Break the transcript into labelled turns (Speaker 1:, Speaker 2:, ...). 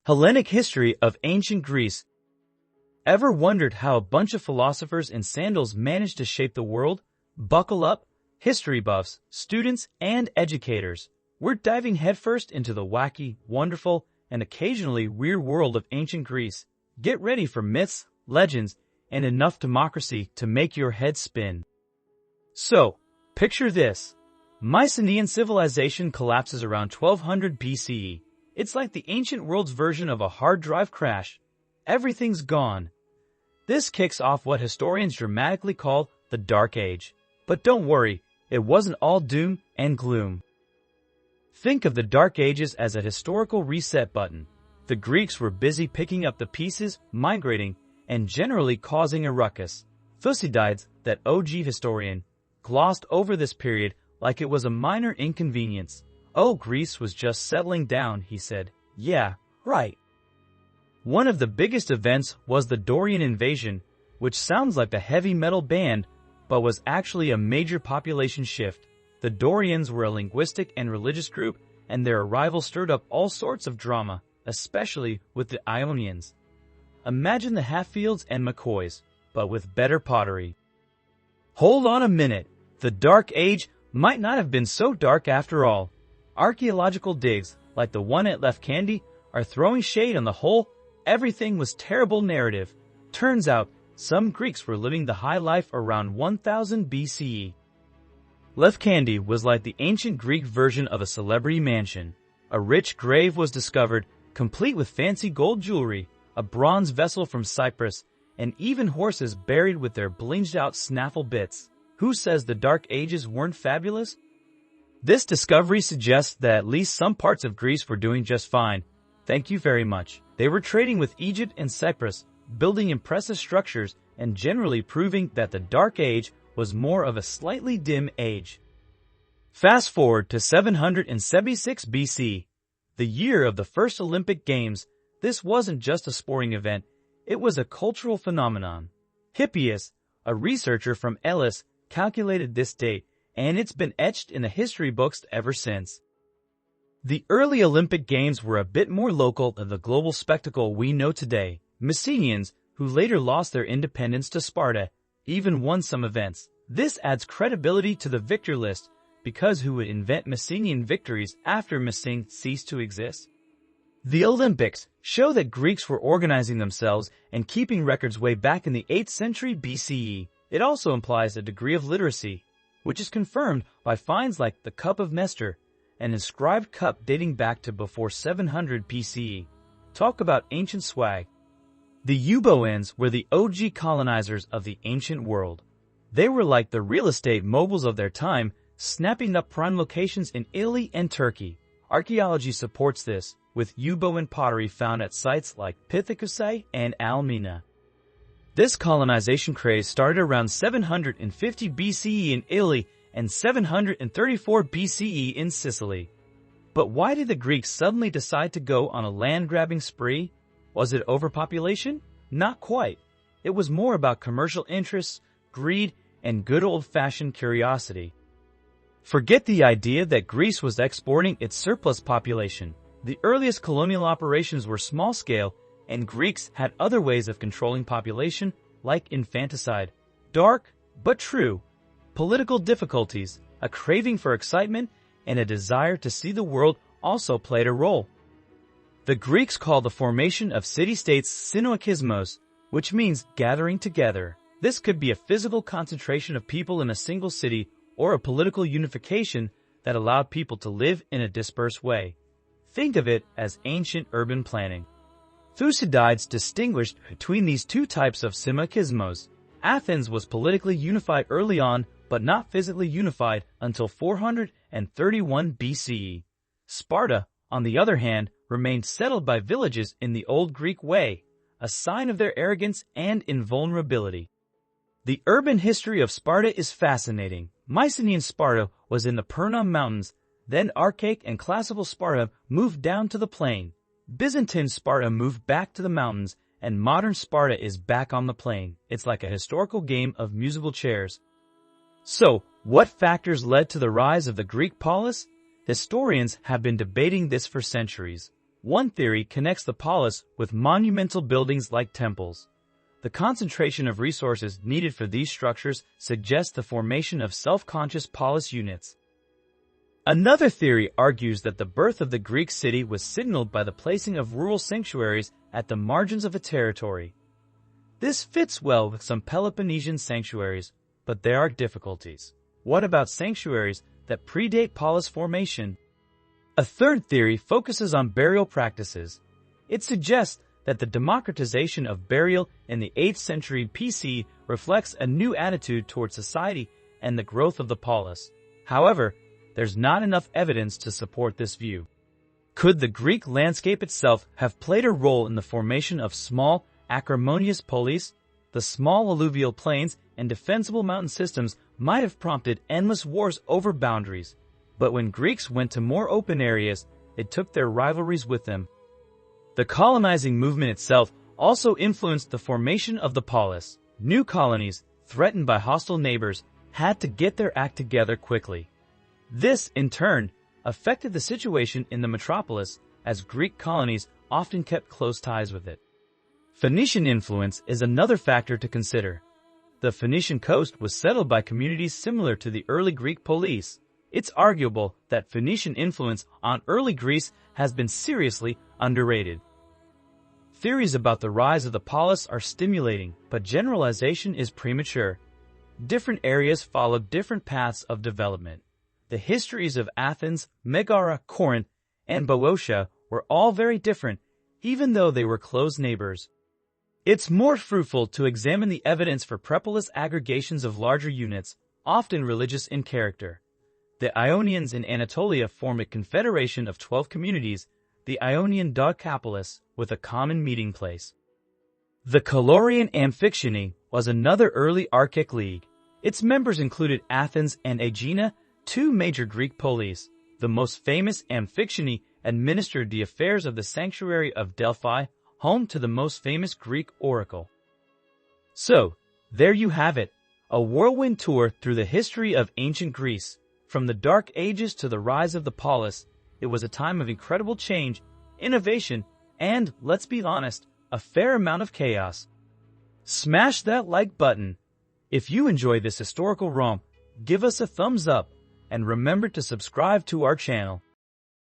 Speaker 1: Hellenic history of ancient Greece. Ever wondered how a bunch of philosophers in sandals managed to shape the world? Buckle up, history buffs, students, and educators. We're diving headfirst into the wacky, wonderful, and occasionally weird world of ancient Greece. Get ready for myths, legends, and enough democracy to make your head spin. So, picture this. Mycenaean civilization collapses around 1200 BCE. It's like the ancient world's version of a hard drive crash. Everything's gone. This kicks off what historians dramatically call the Dark Age. But don't worry, it wasn't all doom and gloom. Think of the Dark Ages as a historical reset button. The Greeks were busy picking up the pieces, migrating, and generally causing a ruckus. Thucydides, that OG historian, glossed over this period like it was a minor inconvenience. Oh, Greece was just settling down, he said. Yeah, right. One of the biggest events was the Dorian invasion, which sounds like a heavy metal band, but was actually a major population shift. The Dorians were a linguistic and religious group, and their arrival stirred up all sorts of drama, especially with the Ionians. Imagine the Hatfields and McCoys, but with better pottery. Hold on a minute. The Dark Age might not have been so dark after all. Archaeological digs, like the one at Lefkandi, are throwing shade on the whole everything was terrible narrative. Turns out, some Greeks were living the high life around 1000 BCE. Lefkandi was like the ancient Greek version of a celebrity mansion. A rich grave was discovered, complete with fancy gold jewelry, a bronze vessel from Cyprus, and even horses buried with their blinged-out snaffle bits. Who says the Dark Ages weren't fabulous? This discovery suggests that at least some parts of Greece were doing just fine. Thank you very much. They were trading with Egypt and Cyprus, building impressive structures, and generally proving that the Dark Age was more of a slightly dim age. Fast forward to 776 BC, the year of the first Olympic Games. This wasn't just a sporting event, it was a cultural phenomenon. Hippias, a researcher from Elis, calculated this date, and it's been etched in the history books ever since. The early Olympic Games were a bit more local than the global spectacle we know today. Messenians, who later lost their independence to Sparta, even won some events. This adds credibility to the victor list, because who would invent Messenian victories after Messene ceased to exist? The Olympics show that Greeks were organizing themselves and keeping records way back in the 8th century BCE. It also implies a degree of literacy, which is confirmed by finds like the Cup of Nestor, an inscribed cup dating back to before 700 BCE. Talk about ancient swag. The Euboeans were the OG colonizers of the ancient world. They were like the real estate moguls of their time, snapping up prime locations in Italy and Turkey. Archaeology supports this, with Euboean pottery found at sites like Pithecusae and Almina. This colonization craze started around 750 BCE in Italy and 734 BCE in Sicily. But why did the Greeks suddenly decide to go on a land-grabbing spree? Was it overpopulation? Not quite. It was more about commercial interests, greed, and good old-fashioned curiosity. Forget the idea that Greece was exporting its surplus population. The earliest colonial operations were small-scale, and Greeks had other ways of controlling population, like infanticide. Dark, but true. Political difficulties, a craving for excitement, and a desire to see the world also played a role. The Greeks called the formation of city-states synoikismos, which means gathering together. This could be a physical concentration of people in a single city or a political unification that allowed people to live in a dispersed way. Think of it as ancient urban planning. Thucydides distinguished between these two types of synoikismos. Athens was politically unified early on, but not physically unified until 431 BCE. Sparta, on the other hand, remained settled by villages in the old Greek way, a sign of their arrogance and invulnerability. The urban history of Sparta is fascinating. Mycenaean Sparta was in the Pernon Mountains, then archaic and classical Sparta moved down to the plain. Byzantine Sparta moved back to the mountains, and modern Sparta is back on the plain. It's like a historical game of musical chairs. So, what factors led to the rise of the Greek polis? Historians have been debating this for centuries. One theory connects the polis with monumental buildings like temples. The concentration of resources needed for these structures suggests the formation of self-conscious polis units. Another theory argues that the birth of the Greek city was signaled by the placing of rural sanctuaries at the margins of a territory. This fits well with some Peloponnesian sanctuaries, but there are difficulties. What about sanctuaries that predate polis formation? A third theory focuses on burial practices. It suggests that the democratization of burial in the 8th century BC reflects a new attitude toward society and the growth of the polis. However, there's not enough evidence to support this view. Could the Greek landscape itself have played a role in the formation of small, acrimonious polis? The small alluvial plains and defensible mountain systems might have prompted endless wars over boundaries. But when Greeks went to more open areas, they took their rivalries with them. The colonizing movement itself also influenced the formation of the polis. New colonies, threatened by hostile neighbors, had to get their act together quickly. This, in turn, affected the situation in the metropolis, as Greek colonies often kept close ties with it. Phoenician influence is another factor to consider. The Phoenician coast was settled by communities similar to the early Greek polis. It's arguable that Phoenician influence on early Greece has been seriously underrated. Theories about the rise of the polis are stimulating, but generalization is premature. Different areas followed different paths of development. The histories of Athens, Megara, Corinth, and Boeotia were all very different, even though they were close neighbors. It's more fruitful to examine the evidence for prepolis aggregations of larger units, often religious in character. The Ionians in Anatolia formed a confederation of 12 communities, the Ionian Dodecapolis, with a common meeting place. The Colorean Amphictyony was another early archaic league. Its members included Athens and Aegina, two major Greek polis. The most famous Amphictyony administered the affairs of the sanctuary of Delphi, home to the most famous Greek oracle. So, there you have it, a whirlwind tour through the history of ancient Greece. From the Dark Ages to the rise of the polis, it was a time of incredible change, innovation, and, let's be honest, a fair amount of chaos. Smash that like button. If you enjoy this historical romp, give us a thumbs up, and remember to subscribe to our channel.